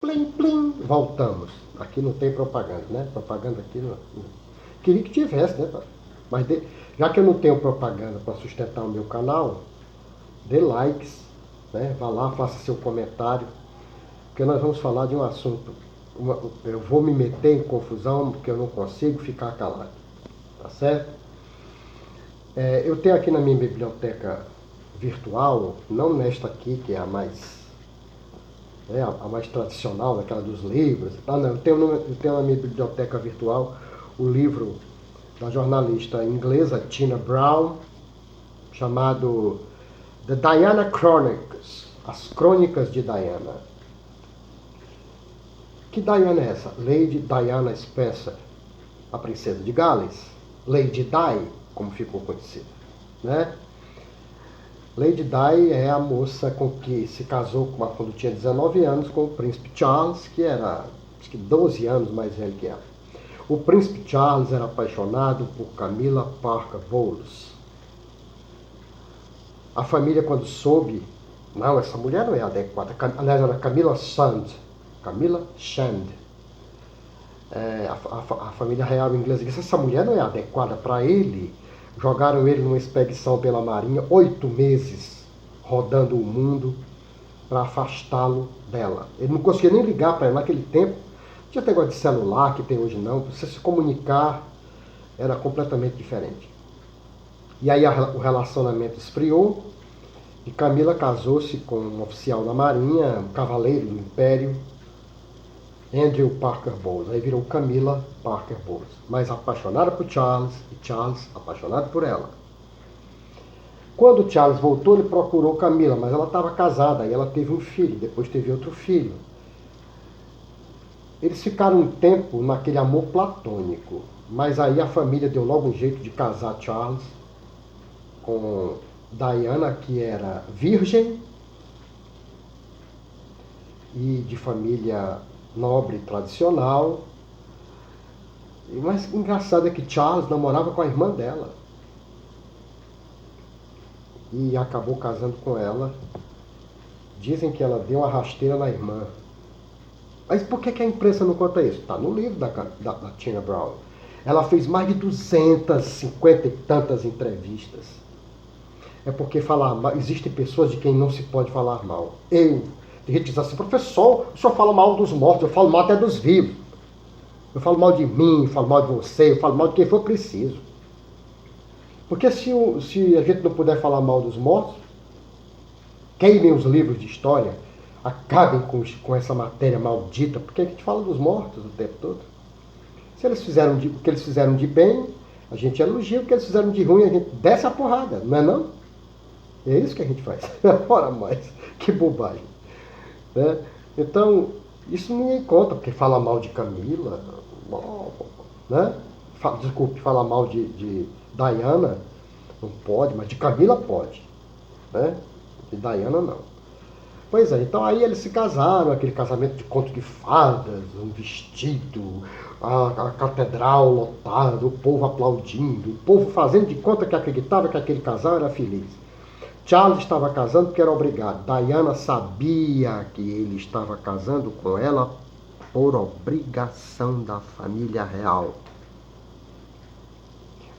Plim, plim, voltamos. Aqui não tem propaganda, né? Propaganda aqui não. Queria que tivesse, né? Mas já que eu não tenho propaganda para sustentar o meu canal, dê likes, né? Vá lá, faça seu comentário, porque nós vamos falar de um assunto. Eu vou me meter em confusão porque eu não consigo ficar calado, tá certo? Eu tenho aqui na minha biblioteca virtual, não nesta aqui que é a mais tradicional, daquela dos livros. Não, eu tenho na minha biblioteca virtual o livro da jornalista inglesa Tina Brown, chamado The Diana Chronicles, As Crônicas de Diana. Que Diana é essa? Lady Diana Spencer, a princesa de Gales. Lady Di, como ficou conhecida, né? Lady Di é a moça com que se casou quando tinha 19 anos com o príncipe Charles, que era acho que 12 anos mais velho que ela. O príncipe Charles era apaixonado por Camilla Parker Bowles. A família, quando soube, não, essa mulher não é adequada. Aliás, era Camilla Sand. Camilla Shand. A família real inglesa disse: essa mulher não é adequada para ele. Jogaram ele numa expedição pela marinha, 8 meses rodando o mundo para afastá-lo dela. Ele não conseguia nem ligar para ela naquele tempo. Não tinha negócio de celular que tem hoje não. Você se comunicar era completamente diferente. E aí o relacionamento esfriou e Camila casou-se com um oficial da marinha, um cavaleiro do império, Andrew Parker Bowles. Aí virou Camilla Parker Bowles. Mas apaixonada por Charles e Charles apaixonado por ela. Quando Charles voltou, ele procurou Camila, mas ela estava casada e ela teve um filho, depois teve outro filho. Eles ficaram um tempo naquele amor platônico, mas aí a família deu logo um jeito de casar Charles com Diana, que era virgem e de família nobre tradicional. Mas engraçado é que Charles namorava com a irmã dela e acabou casando com ela. Dizem que ela deu uma rasteira na irmã. Mas por que a imprensa não conta isso? Está no livro da Tina Brown. Ela fez mais de 250 e tantas entrevistas. É porque falar mal, existem pessoas de quem não se pode falar mal. Tem gente que diz assim: professor, o senhor fala mal dos mortos, eu falo mal até dos vivos. Eu falo mal de mim, eu falo mal de você, eu falo mal de quem for preciso. Porque se a gente não puder falar mal dos mortos, queimem os livros de história, acabem com essa matéria maldita, porque a gente fala dos mortos o tempo todo. Se eles fizeram o que eles fizeram de bem, a gente elogia; o que eles fizeram de ruim, a gente desce a porrada, não é não? É isso que a gente faz. Ora mais, que bobagem. Né? Então, isso ninguém conta, porque fala mal de Camila, né? Desculpe, fala mal de Diana, não pode, mas de Camila pode. Né? De Diana não. Pois é, então aí eles se casaram, aquele casamento de conto de fadas, um vestido, a catedral lotada, o povo aplaudindo, o povo fazendo de conta que acreditava que aquele casal era feliz. Charles estava casando porque era obrigado. Diana sabia que ele estava casando com ela por obrigação da família real.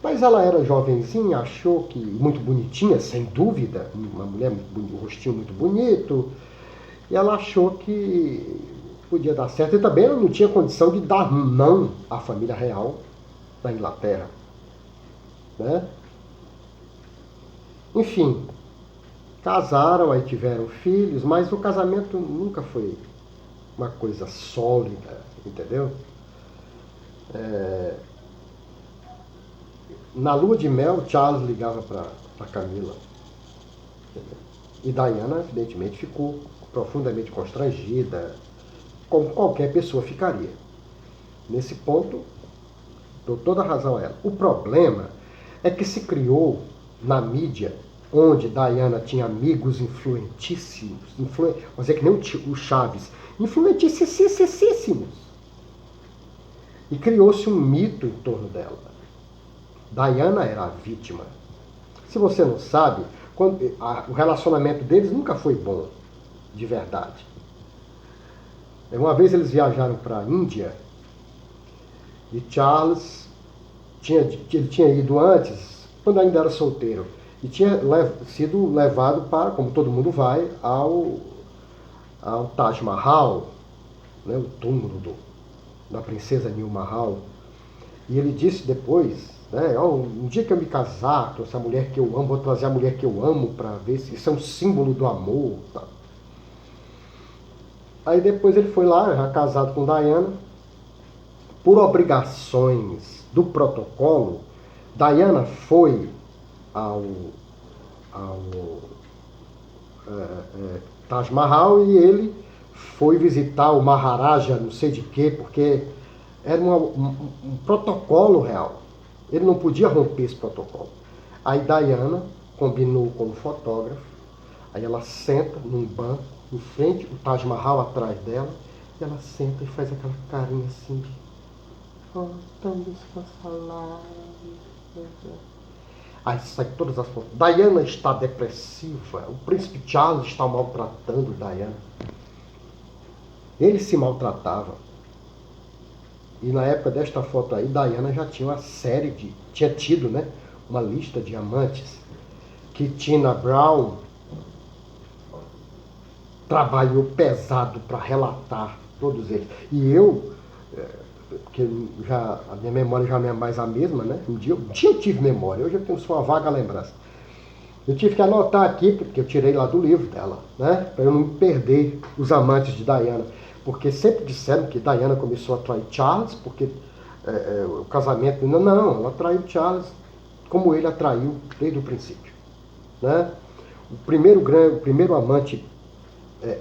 Mas ela era jovenzinha, achou que muito bonitinha, sem dúvida, uma mulher um rostinho muito bonito, e ela achou que podia dar certo. E também ela não tinha condição de dar não à família real da Inglaterra. Né? Enfim, casaram, aí tiveram filhos, mas o casamento nunca foi uma coisa sólida, entendeu? Na lua de mel, Charles ligava para Camila. Entendeu? E Diana, evidentemente, ficou profundamente constrangida, como qualquer pessoa ficaria. Nesse ponto, dou toda a razão a ela. O problema é que se criou na mídia, onde Diana tinha amigos influentíssimos, vamos dizer que nem o Chaves, influentíssimos. E criou-se um mito em torno dela. Diana era a vítima. Se você não sabe, o relacionamento deles nunca foi bom, de verdade. Uma vez eles viajaram para a Índia e Charles ele tinha ido antes, quando ainda era solteiro, e tinha sido levado para, como todo mundo vai, ao Taj Mahal, né, o túmulo da princesa Nil Mahal. E ele disse depois, né, um dia que eu me casar, trouxe a mulher que eu amo, vou trazer a mulher que eu amo para ver se isso é um símbolo do amor. Tá. Aí depois ele foi lá, já casado com Diana, por obrigações do protocolo. Diana foi ao Taj Mahal e ele foi visitar o Maharaja, não sei de quê, porque era um protocolo real. Ele não podia romper esse protocolo. Aí Diana combinou com o fotógrafo, aí ela senta num banco, em frente, o Taj Mahal atrás dela, e ela senta e faz aquela carinha assim de voltamos para falar. Aí sai todas as fotos. Diana está depressiva, o príncipe Charles está maltratando Diana. Ele se maltratava. E na época desta foto aí, Diana já tinha tinha tido, né, uma lista de amantes que Tina Brown trabalhou pesado para relatar todos eles. E eu, porque a minha memória já não é mais a mesma, né? Um dia eu tive memória, hoje eu tenho só uma vaga lembrança. Eu tive que anotar aqui, porque eu tirei lá do livro dela, né? Para eu não perder os amantes de Diana. Porque sempre disseram que Diana começou a trair Charles, porque o casamento... Não, ela traiu Charles como ele atraiu desde o princípio. Né? O primeiro amante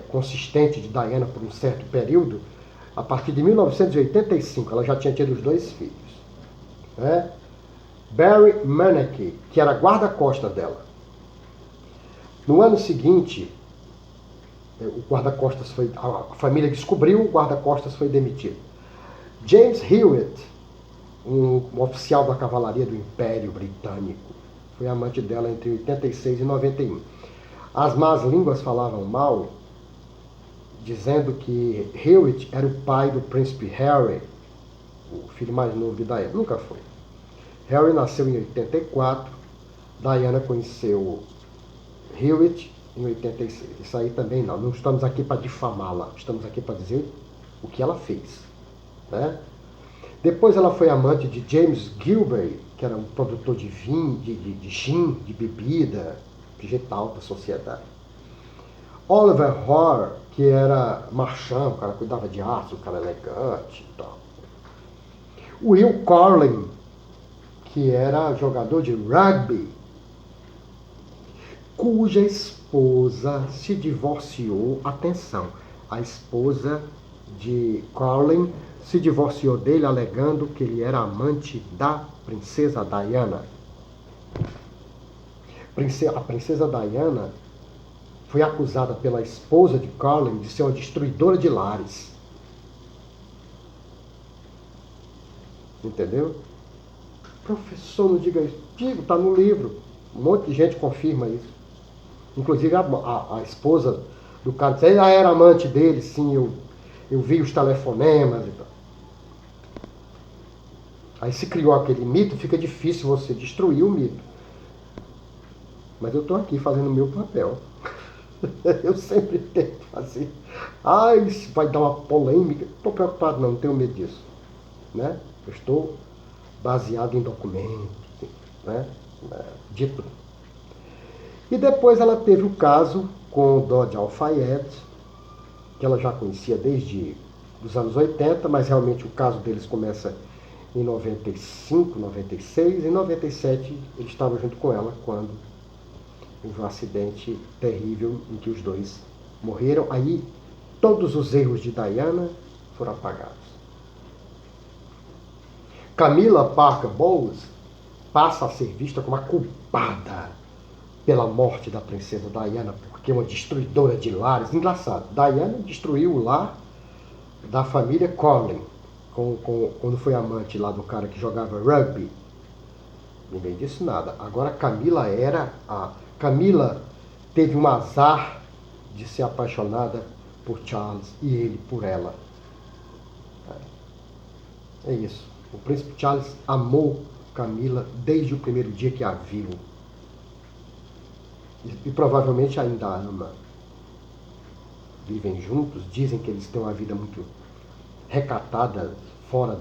consistente de Diana por um certo período, a partir de 1985, ela já tinha tido os 2 filhos. Né? Barry Merneke, que era guarda-costas dela. No ano seguinte, a família descobriu, o guarda-costas foi demitido. James Hewitt, um oficial da cavalaria do Império Britânico, foi amante dela entre 86 e 91. As más línguas falavam mal, dizendo que Hewitt era o pai do príncipe Harry, o filho mais novo de Diana. Nunca foi. Harry nasceu em 84, Diana conheceu Hewitt em 86. Isso aí também não estamos aqui para difamá-la, estamos aqui para dizer o que ela fez. Né? Depois ela foi amante de James Gilbert, que era um produtor de vinho, de gin, de bebida, de gente da alta sociedade. Oliver Hoare, que era marchand, o cara cuidava de arte, o cara elegante e tal. Will Carling, que era jogador de rugby, cuja esposa se divorciou. Atenção, a esposa de Carling se divorciou dele alegando que ele era amante da princesa Diana. A princesa Diana foi acusada pela esposa de Carling de ser uma destruidora de lares. Entendeu? Professor, não diga isso. Digo, está no livro. Um monte de gente confirma isso. Inclusive a esposa do cara disse, ela era amante dele, sim, eu vi os telefonemas e tal. Aí se criou aquele mito, fica difícil você destruir o mito. Mas eu estou aqui fazendo o meu papel. Eu sempre tento fazer. Isso vai dar uma polêmica. Não estou preocupado não tenho medo disso. Né? Eu estou baseado em documentos, né? Dito. E depois ela teve o caso com o Dodi Al-Fayed, que ela já conhecia desde os anos 80, mas realmente o caso deles começa em 95, 96. Em 97 ele estava junto com ela quando houve um acidente terrível em que os dois morreram. Aí todos os erros de Diana foram apagados. Camilla Parker Bowles passa a ser vista como a culpada pela morte da princesa Diana, porque é uma destruidora de lares. Engraçado, Diana destruiu o lar da família Carling, quando foi amante lá do cara que jogava rugby. Ninguém disse nada. Agora Camilla teve um azar de ser apaixonada por Charles e ele por ela. É isso. O príncipe Charles amou Camila desde o primeiro dia que a viu. E provavelmente ainda a ama. Vivem juntos, dizem que eles têm uma vida muito recatada, fora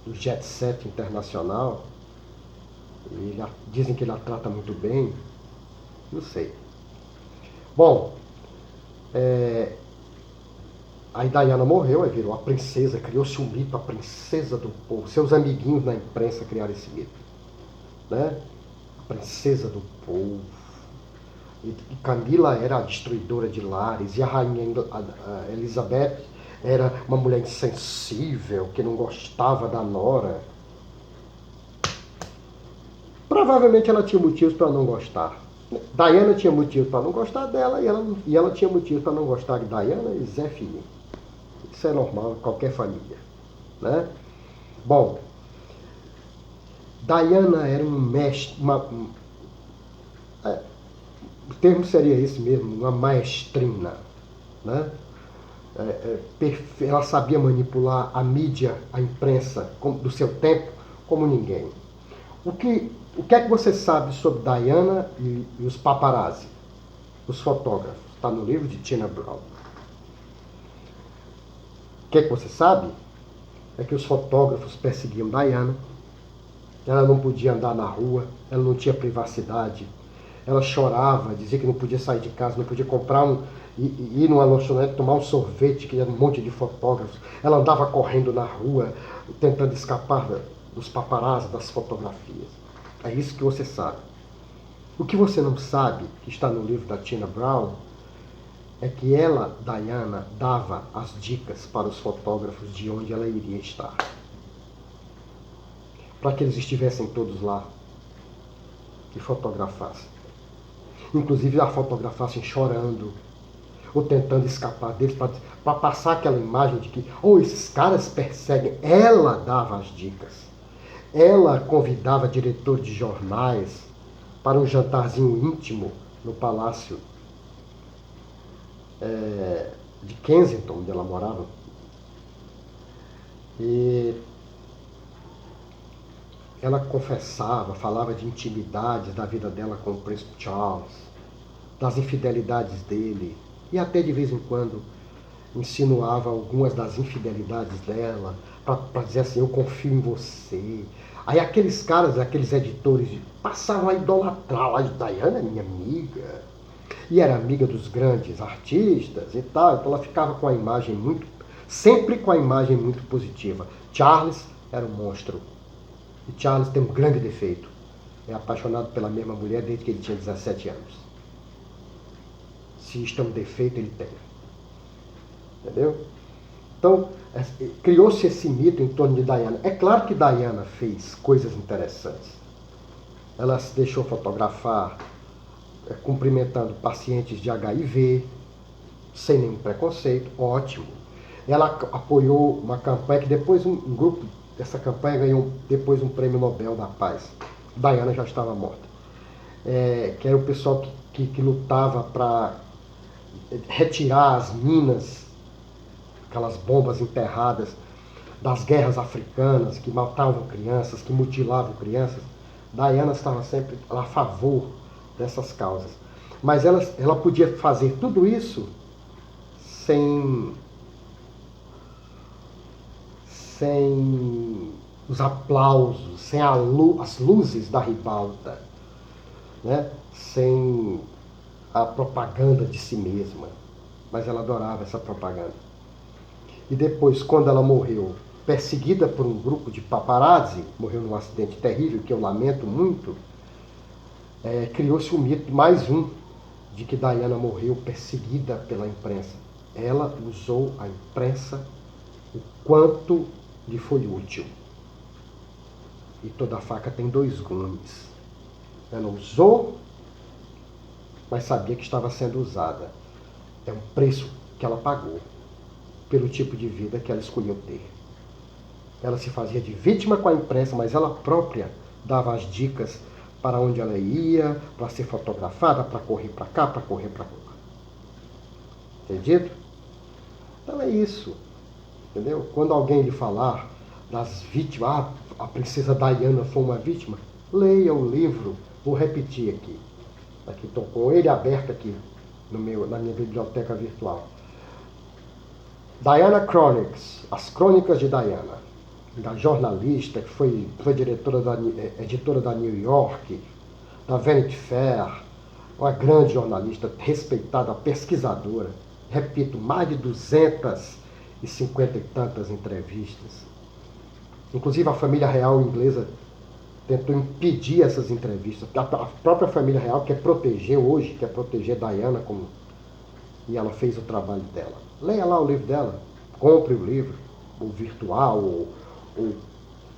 do jet set internacional. Dizem que ele a trata muito bem. Não sei. Bom, aí Diana morreu, aí virou a princesa, criou-se um mito, a princesa do povo. Seus amiguinhos na imprensa criaram esse mito. Né? A princesa do povo. E Camila era a destruidora de lares, e a rainha Elizabeth era uma mulher insensível, que não gostava da nora. Provavelmente ela tinha motivos para não gostar. Diana tinha motivos para não gostar dela, e ela tinha motivos para não gostar de Diana e Zé Filho. Isso é normal em qualquer família. Né? Bom, Diana era um mestre, o termo seria esse mesmo, uma maestrina. Né? Ela sabia manipular a mídia, a imprensa do seu tempo como ninguém. O que é que você sabe sobre Diana e os paparazzi, os fotógrafos? Está no livro de Tina Brown. O que é que você sabe? É que os fotógrafos perseguiam Diana. Ela não podia andar na rua, ela não tinha privacidade. Ela chorava, dizia que não podia sair de casa, não podia comprar ir numa lanchonete tomar um sorvete, que era um monte de fotógrafos. Ela andava correndo na rua, tentando escapar dos paparazzi, das fotografias. É isso que você sabe. O que você não sabe, que está no livro da Tina Brown, é que ela, Diana, dava as dicas para os fotógrafos de onde ela iria estar. Para que eles estivessem todos lá e fotografassem. Inclusive a fotografassem chorando, ou tentando escapar deles, para passar aquela imagem de que, esses caras perseguem. Ela dava as dicas. Ela convidava diretores de jornais para um jantarzinho íntimo no palácio de Kensington, onde ela morava. E ela confessava, falava de intimidades da vida dela com o príncipe Charles, das infidelidades dele, e até de vez em quando insinuava algumas das infidelidades dela, para dizer assim, eu confio em você. Aí aqueles caras, aqueles editores, passavam a idolatrar. A Diana é minha amiga. E era amiga dos grandes artistas e tal. Então ela ficava com a imagem sempre com a imagem muito positiva. Charles era um monstro. E Charles tem um grande defeito. É apaixonado pela mesma mulher desde que ele tinha 17 anos. Se isto é um defeito, ele tem. Entendeu? Então, criou-se esse mito em torno de Diana. É claro que Diana fez coisas interessantes. Ela se deixou fotografar cumprimentando pacientes de HIV, sem nenhum preconceito, ótimo. Ela apoiou uma campanha que depois um grupo dessa campanha ganhou depois um prêmio Nobel da Paz. Diana já estava morta. Que era o pessoal que lutava para retirar as minas, aquelas bombas enterradas das guerras africanas, que matavam crianças, que mutilavam crianças. Diana estava sempre a favor dessas causas. Mas ela podia fazer tudo isso sem os aplausos, sem as luzes da ribalta, né? Sem a propaganda de si mesma. Mas ela adorava essa propaganda. E depois, quando ela morreu, perseguida por um grupo de paparazzi, morreu num acidente terrível, que eu lamento muito, criou-se um mito, mais um, de que Diana morreu perseguida pela imprensa. Ela usou a imprensa o quanto lhe foi útil. E toda faca tem dois gumes. Ela usou, mas sabia que estava sendo usada. É um preço que ela pagou pelo tipo de vida que ela escolheu ter. Ela se fazia de vítima com a imprensa, mas ela própria dava as dicas para onde ela ia, para ser fotografada, para correr para cá, para correr para lá. Entendido? Então é isso, entendeu? Quando alguém lhe falar das vítimas, a princesa Diana foi uma vítima, leia o livro, vou repetir aqui. Aqui estou com ele aberto aqui na minha biblioteca virtual. Diana Chronicles, As Crônicas de Diana, da jornalista que foi editora da New York, da Vanity Fair, uma grande jornalista, respeitada, pesquisadora. Repito, mais de 250 e tantas entrevistas. Inclusive a família real inglesa tentou impedir essas entrevistas. A própria família real quer proteger hoje, quer proteger Diana, e ela fez o trabalho dela. Leia lá o livro dela, compre o livro, o virtual, o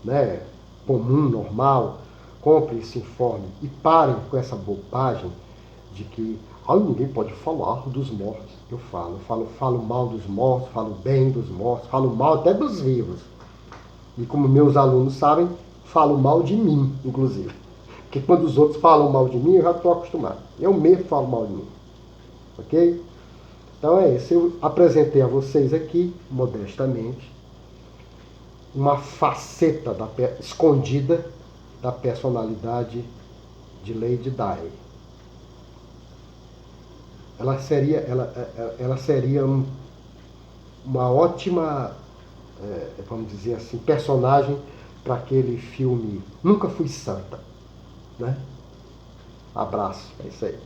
né, comum, normal, compre e se informe. E parem com essa bobagem de que ninguém pode falar dos mortos. Eu falo mal dos mortos, falo bem dos mortos, falo mal até dos vivos. E como meus alunos sabem, falo mal de mim, inclusive. Porque quando os outros falam mal de mim, eu já estou acostumado. Eu mesmo falo mal de mim. Ok? Então é isso. Eu apresentei a vocês aqui, modestamente, uma faceta escondida da personalidade de Lady Di. Ela seria uma ótima, vamos dizer assim, personagem para aquele filme Nunca Fui Santa. Né? Abraço, é isso aí.